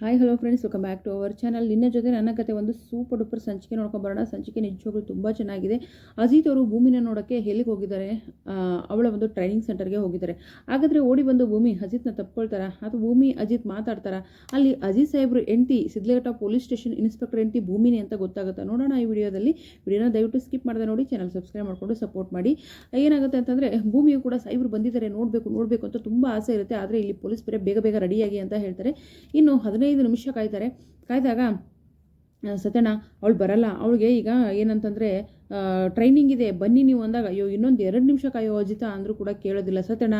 Hi hello friends, welcome back to our channel. ನಿನ್ನ ಜೊತೆ ನನ್ನ ಕತೆ ಒಂದು ಸೂಪರ್ ಡೂಪರ್ ಸಂಚಿಕೆ ನೋಡ್ಕೊಂಬರೋಣ. ಸಂಚಿಕೆ ನಿಜವಾಗ್ಲೂ ತುಂಬ ಚೆನ್ನಾಗಿದೆ. ಅಜಿತ್ ಅವರು ಭೂಮಿನ ನೋಡೋಕ್ಕೆ ಎಲ್ಲಿಗೆ ಹೋಗಿದ್ದಾರೆ? ಅವಳ ಒಂದು ಟ್ರೈನಿಂಗ್ ಸೆಂಟರ್ಗೆ ಹೋಗಿದ್ದಾರೆ. ಹಾಗಾದರೆ ಓಡಿ ಬಂದು ಭೂಮಿ ಅಜಿತ್ನ ತಪ್ಕೊಳ್ತಾರ ಅಥವಾ ಭೂಮಿ ಅಜಿತ್ ಮಾತಾಡ್ತಾರ? ಅಲ್ಲಿ ಅಜಿತ್ ಸಾಹೇಬ್ರು ಎಂಟಿ ಸಿದ್ಲಘಟ್ಟ ಪೊಲೀಸ್ ಸ್ಟೇಷನ್ ಇನ್ಸ್ಪೆಕ್ಟರ್ ಎಂಟಿ ಭೂಮಿನಿ ಅಂತ ಗೊತ್ತಾಗುತ್ತೆ. ನೋಡೋಣ ಈ ವಿಡಿಯೋನ ದಯವಿಟ್ಟು ಸ್ಕಿಪ್ ಮಾಡದೆ ನೋಡಿ, ಚಾನಲ್ ಸಬ್ಸ್ಕ್ರೈಬ್ ಮಾಡಿಕೊಂಡು ಸಪೋರ್ಟ್ ಮಾಡಿ. ಏನಾಗುತ್ತೆ ಅಂತಂದರೆ, ಭೂಮಿಯು ಕೂಡ ಸಾಹೇಬ್ರು ಬಂದಿದ್ದಾರೆ, ನೋಡಬೇಕು ಅಂತ ತುಂಬ ಆಸೆ ಇರುತ್ತೆ. ಆದರೆ ಇಲ್ಲಿ ಪೊಲೀಸ್ ಬೇರೆ ಬೇಗ ರೆಡಿಯಾಗಿ ಅಂತ ಹೇಳ್ತಾರೆ. ಇನ್ನು 15 ನಿಮಿಷ ಕಾಯ್ದಾಗ ಸತ್ಯಣ್ಣ ಅವಳು ಬರಲ್ಲ. ಅವಳಿಗೆ ಈಗ ಏನಂತಂದರೆ ಟ್ರೈನಿಂಗ್ ಇದೆ, ಬನ್ನಿ ನೀವು ಅಂದಾಗ, ಅಯ್ಯೋ ಇನ್ನೊಂದು 2 ನಿಮಿಷ ಕಾಯೋ ಅಜಿತ ಅಂದರೂ ಕೂಡ ಕೇಳೋದಿಲ್ಲ. ಸತ್ಯಣ್ಣ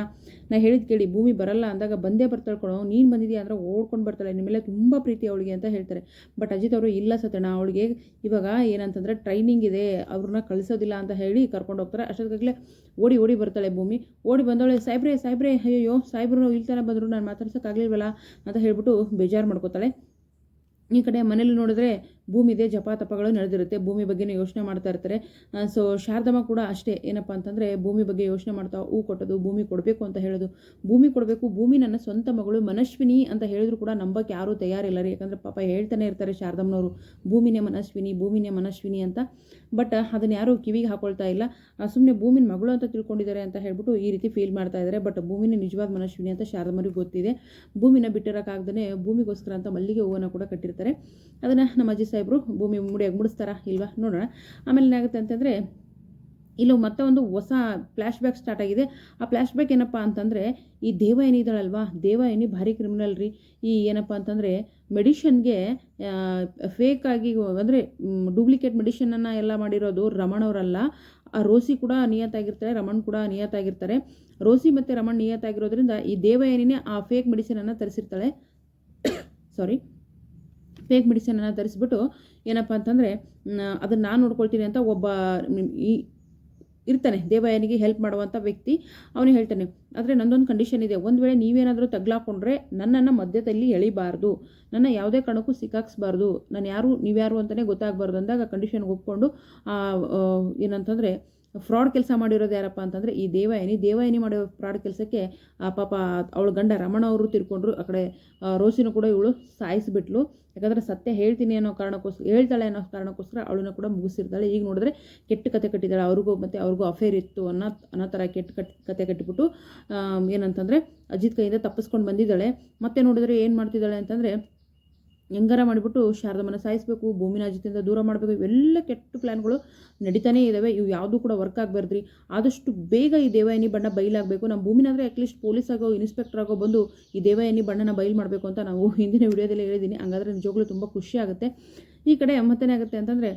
ನಾ ಹೇಳಿದ್ ಕೇಳಿ, ಭೂಮಿ ಬರಲ್ಲ ಅಂದಾಗ ಬಂದೇ ಬರ್ತಾಳ್ಕೊಳೋ, ನೀನು ಬಂದಿದ್ದೀಯ ಅಂದರೆ ಓಡ್ಕೊಂಡು ಬರ್ತಾಳೆ, ನಿಮ್ಮೆಲ್ಲ ತುಂಬ ಪ್ರೀತಿ ಅವಳಿಗೆ ಅಂತ ಹೇಳ್ತಾರೆ. ಬಟ್ ಅಜಿತ್ ಅವರು ಇಲ್ಲ ಸತ್ಯಣ್ಣ, ಅವಳಿಗೆ ಇವಾಗ ಏನಂತಂದರೆ ಟ್ರೈನಿಂಗ್ ಇದೆ, ಅವ್ರನ್ನ ಕಳಿಸೋದಿಲ್ಲ ಅಂತ ಹೇಳಿ ಕರ್ಕೊಂಡು ಹೋಗ್ತಾರೆ. ಅಷ್ಟೊತ್ತಿಗೆ ಓಡಿ ಬರ್ತಾಳೆ ಭೂಮಿ. ಓಡಿ ಬಂದವಳೆ, ಸಾಯ್ಬ್ರೆ ಅಯ್ಯೋ ಸಾಯ್ಬ್ರು ಇಲ್ಲಿ ತನಕ ಬಂದರು, ನಾನು ಮಾತಾಡ್ಸೋಕ್ಕಾಗಲಿಲ್ವಲ್ಲ ಅಂತ ಹೇಳ್ಬಿಟ್ಟು ಬೇಜಾರು ಮಾಡ್ಕೋತಾಳೆ. ಈ ಕಡೆ ಮನೇಲಿ ನೋಡಿದ್ರೆ ಭೂಮಿದೆ ಜಪ ತಪಗಳು ನಡೆದಿರುತ್ತೆ. ಭೂಮಿ ಬಗ್ಗೆನೇ ಯೋಚನೆ ಮಾಡ್ತಾ ಇರ್ತಾರೆ. ಸೊ ಶಾರದಮ್ಮ ಕೂಡ ಅಷ್ಟೇ, ಏನಪ್ಪ ಅಂತಂದರೆ ಭೂಮಿ ಬಗ್ಗೆ ಯೋಚನೆ ಮಾಡ್ತಾ ಹೂ ಕೊಟ್ಟೋದು, ಭೂಮಿ ಕೊಡಬೇಕು ಅಂತ ಹೇಳೋದು, ಭೂಮಿ ಕೊಡಬೇಕು, ಭೂಮಿ ನನ್ನ ಸ್ವಂತ ಮಗಳು ಮನಸ್ವಿನಿ ಅಂತ ಹೇಳಿದ್ರು ಕೂಡ ನಂಬಕ್ಕೆ ಯಾರೂ ತಯಾರಿಲ್ಲ ರೀ. ಯಾಕಂದರೆ ಪಾಪ ಹೇಳ್ತಾನೆ ಇರ್ತಾರೆ ಶಾರದಮ್ಮನವರು, ಭೂಮಿನೇ ಮನಸ್ವಿನಿ ಅಂತ. ಬಟ್ ಅದನ್ನು ಯಾರೂ ಕಿವಿಗೆ ಹಾಕೊಳ್ತಾ ಇಲ್ಲ. ಸುಮ್ಮನೆ ಭೂಮಿನ ಮಗಳು ಅಂತ ತಿಳ್ಕೊಂಡಿದ್ದಾರೆ ಅಂತ ಹೇಳ್ಬಿಟ್ಟು ಈ ರೀತಿ ಫೀಲ್ ಮಾಡ್ತಾ ಇದ್ದಾರೆ. ಬಟ್ ಭೂಮಿನೇ ನಿಜವಾದ ಮನಸ್ವಿನಿ ಅಂತ ಶಾರದಮ್ಮರಿಗೆ ಗೊತ್ತಿದೆ. ಭೂಮಿನ ಬಿಟ್ಟಿರೋಕ್ಕಾಗ್ದೇ ಭೂಮಿಗೋಸ್ಕರ ಅಂತ ಮಲ್ಲಿಗೆ ಹೂವನ್ನು ಕೂಡ ಕಟ್ಟಿರ್ತಾರೆ. ಅದನ್ನು ನಮ್ಮ ಅಜ್ಜಿ ಸಾಹೇಬರು ಭೂಮಿ ಮುಡಿಯಾಗಿ ಮುಡಿಸ್ತಾರಾ ಇಲ್ವಾ ನೋಡೋಣ. ಆಮೇಲೆ ಏನಾಗುತ್ತೆ ಅಂತಂದರೆ, ಇಲ್ಲೂ ಮತ್ತೆ ಒಂದು ಹೊಸ ಫ್ಲ್ಯಾಶ್ ಬ್ಯಾಕ್ ಸ್ಟಾರ್ಟ್ ಆಗಿದೆ. ಆ ಫ್ಲ್ಯಾಶ್ ಬ್ಯಾಕ್ ಏನಪ್ಪ ಅಂತಂದರೆ, ಈ ದೇವಯಾನಿ ಇದ್ದಾಳಲ್ವಾ, ದೇವಯಾನಿ ಭಾರಿ ಕ್ರಿಮಿನಲ್ ರೀ. ಈ ಏನಪ್ಪ ಅಂತಂದರೆ ಮೆಡಿಷನ್ಗೆ ಫೇಕಾಗಿ ಅಂದರೆ ಡೂಪ್ಲಿಕೇಟ್ ಮೆಡಿಷನನ್ನು ಎಲ್ಲ ಮಾಡಿರೋದು ರಮಣವರಲ್ಲ, ಆ ರೋಸಿ ಕೂಡ ನಿಯತ್ತಾಗಿರ್ತಾರೆ, ರಮಣ್ ಕೂಡ ನಿಯತ್ತಾಗಿರ್ತಾರೆ. ರೋಸಿ ಮತ್ತು ರಮಣ್ ನಿಯತ್ತಾಗಿರೋದ್ರಿಂದ ಈ ದೇವಯಾನಿನೇ ಆ ಫೇಕ್ ಮೆಡಿಸಿನನ್ನು ತರಿಸಿರ್ತಾಳೆ. ಫೇಕ್ ಮೆಡಿಸಿನನ್ನು ತರಿಸ್ಬಿಟ್ಟು ಏನಪ್ಪ ಅಂತಂದರೆ ಅದನ್ನು ನಾನು ನೋಡ್ಕೊಳ್ತೀನಿ ಅಂತ ಒಬ್ಬ ಇರ್ತಾನೆ, ದೇವಯಾನಿಗೆ ಹೆಲ್ಪ್ ಮಾಡುವಂಥ ವ್ಯಕ್ತಿ. ಅವನು ಹೇಳ್ತಾನೆ, ಆದರೆ ನನ್ನೊಂದು ಕಂಡೀಷನ್ ಇದೆ, ಒಂದು ವೇಳೆ ನೀವೇನಾದರೂ ತಗ್ಲಾಕೊಂಡ್ರೆ ನನ್ನನ್ನು ಮಧ್ಯದಲ್ಲಿ ಎಳಿಬಾರ್ದು, ನನ್ನ ಯಾವುದೇ ಕಾರಣಕ್ಕೂ ಸಿಕ್ಕಾಕ್ಸ್ಬಾರ್ದು, ನಾನು ನೀವ್ಯಾರು ಅಂತಲೇ ಗೊತ್ತಾಗಬಾರ್ದು ಅಂದಾಗ ಕಂಡೀಷನ್ಗೆ ಒಪ್ಕೊಂಡು ಏನಂತಂದರೆ ಫ್ರಾಡ್ ಕೆಲಸ ಮಾಡಿರೋದು ಯಾರಪ್ಪ ಅಂತಂದರೆ ಈ ದೇವಯಾನಿ ಮಾಡೋ ಫ್ರಾಡ್ ಕೆಲಸಕ್ಕೆ ಪಾಪ ಅವಳು ಗಂಡ ರಮಣ ಅವರು ತಿರ್ಕೊಂಡ್ರು. ಆ ಕಡೆ ರೋಸಿನೂ ಕೂಡ ಇವಳು ಸಾಯಿಸಿಬಿಟ್ಲು. ಯಾಕಂದರೆ ಸತ್ಯ ಹೇಳ್ತಾಳೆ ಅನ್ನೋ ಕಾರಣಕ್ಕೋಸ್ಕರ ಅವಳನ್ನ ಕೂಡ ಮುಗಿಸಿರ್ತಾಳೆ. ಈಗ ನೋಡಿದ್ರೆ ಕೆಟ್ಟ ಕತೆ ಕಟ್ಟಿದ್ದಾಳೆ, ಅವ್ರಿಗೂ ಅಫೇರ್ ಇತ್ತು ಅನ್ನೋ ಥರ ಕತೆ ಕಟ್ಟಿಬಿಟ್ಟು ಏನಂತಂದರೆ ಅಜಿತ್ ಕೈಯಿಂದ ತಪ್ಪಿಸ್ಕೊಂಡು ಬಂದಿದ್ದಾಳೆ. ಮತ್ತೆ ನೋಡಿದ್ರೆ ಏನು ಮಾಡ್ತಿದ್ದಾಳೆ ಅಂತಂದರೆ, ಹೆಂಗಾರ ಮಾಡಿಬಿಟ್ಟು ಶಾರದಮ್ಮನ ಸಾಯಿಸಬೇಕು, ಭೂಮಿನ ಅಜಿತಿಂದ ದೂರ ಮಾಡಬೇಕು, ಇವೆಲ್ಲ ಕೆಟ್ಟ ಪ್ಲ್ಯಾನ್ಗಳು ನಡೀತಾನೇ ಇದ್ದಾವೆ. ಇವು ಯಾವುದೂ ಕೂಡ ವರ್ಕ್ ಆಗಬಾರ್ದ್ರಿ. ಆದಷ್ಟು ಬೇಗ ಈ ದೇವಯಾನಿ ಬಣ್ಣ ಬಯಲಾಗಬೇಕು. ನಮ್ಮ ಭೂಮಿನಾದರೆ ಅಟ್ಲೀಸ್ಟ್ ಪೊಲೀಸ್ ಆಗೋ ಇನ್ಸ್ಪೆಕ್ಟರ್ ಆಗೋ ಬಂದು ಈ ದೇವಯಾನಿ ಬಣ್ಣನ ಬಯಲು ಮಾಡಬೇಕು ಅಂತ ನಾವು ಹಿಂದಿನ ವಿಡಿಯೋದಲ್ಲಿ ಹೇಳಿದ್ದೀನಿ. ಹಂಗಾದರೆ ನಿಜವಾಗ್ಲೂ ತುಂಬ ಖುಷಿ ಆಗುತ್ತೆ. ಈ ಕಡೆ ಮತ್ತೇನಾಗುತ್ತೆ ಅಂತಂದರೆ,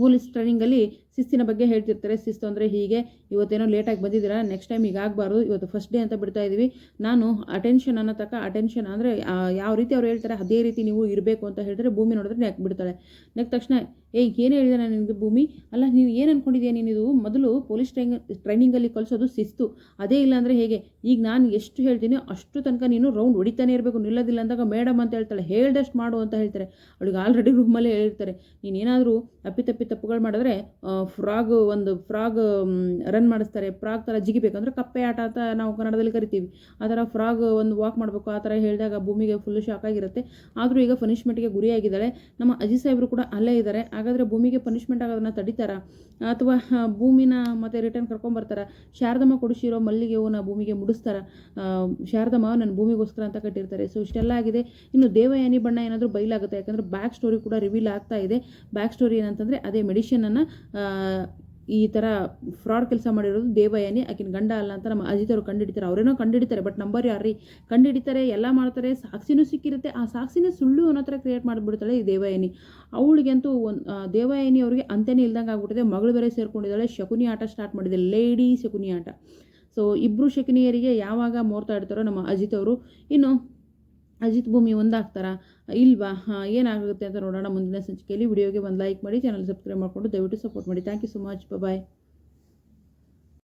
ಪೊಲೀಸ್ ಟ್ರೈನಿಂಗಲ್ಲಿ ಶಿಸ್ತಿನ ಬಗ್ಗೆ ಹೇಳ್ತಿರ್ತಾರೆ. ಶಿಸ್ತು ಅಂದರೆ ಹೀಗೆ, ಇವತ್ತೇನೋ ಲೇಟಾಗಿ ಬಂದಿದ್ದೀರಾ, ನೆಕ್ಸ್ಟ್ ಟೈಮ್ ಈಗ ಆಗಬಾರ್ದು, ಇವತ್ತು ಫಸ್ಟ್ ಡೇ ಅಂತ ಬಿಡ್ತಾ ಇದ್ದೀವಿ, ನಾನು ಅಟೆನ್ಷನ್ ಅಂದರೆ ಯಾವ ರೀತಿ ಅವ್ರು ಹೇಳ್ತಾರೆ ಅದೇ ರೀತಿ ನೀವು ಇರಬೇಕು ಅಂತ ಹೇಳಿದ್ರೆ ಭೂಮಿ ನೋಡಿದ್ರೆ ನೆಕ್ ಬಿಡ್ತಾಳೆ. ನೆಕ್ ತಕ್ಷಣ ಏನು ಹೇಳಿದೆ ನಾನು ನಿನಗೆ ಭೂಮಿ, ಅಲ್ಲ ನೀನು ಏನು ಅಂದ್ಕೊಂಡಿದ್ದೀಯ, ನೀನಿದು ಮೊದಲು ಪೊಲೀಸ್ ಟ್ರೈನಿಂಗಲ್ಲಿ ಕಲಿಸೋದು ಶಿಸ್ತು, ಅದೇ ಇಲ್ಲ ಅಂದರೆ ಹೇಗೆ, ಈಗ ನಾನು ಎಷ್ಟು ಹೇಳ್ತೀನಿ ಅಷ್ಟು ತನಕ ನೀನು ರೌಂಡ್ ಹೊಡಿತಾನೆ ಇರಬೇಕು, ನಿಲ್ಲೋದಿಲ್ಲ ಅಂದಾಗ ಮೇಡಮ್ ಅಂತ ಹೇಳ್ತಾಳೆ, ಹೇಳ್ದಷ್ಟು ಮಾಡು ಅಂತ ಹೇಳ್ತಾರೆ. ಅವಳಿಗೆ ಆಲ್ರೆಡಿ ರೂಮಲ್ಲೇ ಹೇಳಿರ್ತಾರೆ, ನೀನೇನಾದರೂ ತಪ್ಪುಗಳು ಮಾಡಿದ್ರೆ ಫ್ರಾಗ್ ರನ್ ಮಾಡಿಸ್ತಾರೆ, ಫ್ರಾಗ್ ಥರ ಜಿಗಿಬೇಕಂದ್ರೆ ಕಪ್ಪೆ ಆಟ ಅಂತ ನಾವು ಕನ್ನಡದಲ್ಲಿ ಕರಿತೀವಿ, ಆ ಥರ ಫ್ರಾಗ್ ಒಂದು ವಾಕ್ ಮಾಡಬೇಕು, ಆ ಥರ ಹೇಳಿದಾಗ ಭೂಮಿಗೆ ಫುಲ್ ಶಾಕ್ ಆಗಿರುತ್ತೆ. ಆದರೂ ಈಗ ಪನಿಷ್ಮೆಂಟ್ಗೆ ಗುರಿಯಾಗಿದ್ದಾಳೆ. ನಮ್ಮ ಅಜಿತ್ ಸಾಹೇಬರು ಕೂಡ ಅಲ್ಲೇ ಇದ್ದಾರೆ. ಹಾಗಾದರೆ ಭೂಮಿಗೆ ಪನಿಷ್ಮೆಂಟ್ ಆಗೋದನ್ನು ತಡೀತಾರಾ ಅಥವಾ ಭೂಮಿನ ಮತ್ತೆ ರಿಟರ್ನ್ ಕರ್ಕೊಂಬರ್ತಾರ? ಶಾರದಮ್ಮ ಕೊಡಿಸಿರೋ ಮಲ್ಲಿಗೆ ಹೂವನ್ನ ಭೂಮಿಗೆ ಮುಡಿಸ್ತಾರ? ಶಾರದಮ್ಮ ನನ್ನ ಭೂಮಿಗೋಸ್ಕರ ಅಂತ ಕಟ್ಟಿರ್ತಾರೆ. ಸೊ ಇಷ್ಟೆಲ್ಲ ಆಗಿದೆ. ಇನ್ನು ದೇವಯಾನಿ ಬಣ್ಣ ಏನಾದರೂ ಬಯಲಾಗುತ್ತೆ, ಯಾಕಂದರೆ ಬ್ಯಾಕ್ ಸ್ಟೋರಿ ಕೂಡ ರಿವೀಲ್ ಆಗ್ತಾ ಇದೆ. ಬ್ಯಾಕ್ ಸ್ಟೋರಿ ಏನಂತಂದರೆ, ಅದೇ ಮೆಡಿಷನನ್ನು ಈ ಥರ ಫ್ರಾಡ್ ಕೆಲಸ ಮಾಡಿರೋದು ದೇವಯಾನಿ, ಆಕಿನ ಗಂಡ ಅಲ್ಲ ಅಂತ ನಮ್ಮ ಅಜಿತ್ ಅವರು ಕಂಡುಹಿಡಿತಾರೆ. ಅವರೇನೋ ಕಂಡುಹಿಡಿತಾರೆ, ಬಟ್ ನಂಬರ್ ಯಾರ್ರೀ ಕಂಡುಹಿಡಿತಾರೆ, ಎಲ್ಲ ಮಾಡ್ತಾರೆ, ಸಾಕ್ಷಿನೂ ಸಿಕ್ಕಿರುತ್ತೆ. ಆ ಸಾಕ್ಷಿನ ಸುಳ್ಳು ಅನ್ನೋ ಥರ ಕ್ರಿಯೇಟ್ ಮಾಡಿಬಿಡ್ತಾಳೆ ಈ ದೇವಯಾನಿ. ಅವಳಿಗಂತೂ ದೇವಯಾನಿ ಅವರಿಗೆ ಅಂತೆಯೇ ಇಲ್ದಂಗೆ ಆಗ್ಬಿಟ್ಟಿದೆ. ಮಗಳು ಬೇರೆ ಸೇರ್ಕೊಂಡಿದ್ದಾಳೆ, ಶಕುನಿ ಆಟ ಸ್ಟಾರ್ಟ್ ಮಾಡಿದೆ, ಲೇಡಿ ಶಕುನಿ ಆಟ. ಸೊ ಇಬ್ಬರು ಶಕುನಿಯರಿಗೆ ಯಾವಾಗ ಮೋರ್ತಾ ಇಡ್ತಾರೋ ನಮ್ಮ ಅಜಿತ್ ಅವರು. ಇನ್ನು ಅಜಿತ್ ಭೂಮಿ ಒಂದಾಗ್ತಾರಾ ಇಲ್ವಾ, ಏನಾಗುತ್ತೆ ಅಂತ ನೋಡೋಣ ಮುಂದಿನ ಸಂಚಿಕೆಯಲ್ಲಿ. ವಿಡಿಯೋಗೆ ಒಂದು ಲೈಕ್ ಮಾಡಿ, ಚಾನಲ್ ಸಬ್ಸ್ಕ್ರೈಬ್ ಮಾಡಿಕೊಂಡು ದಯವಿಟ್ಟು ಸಪೋರ್ಟ್ ಮಾಡಿ. Thank you so much, bye.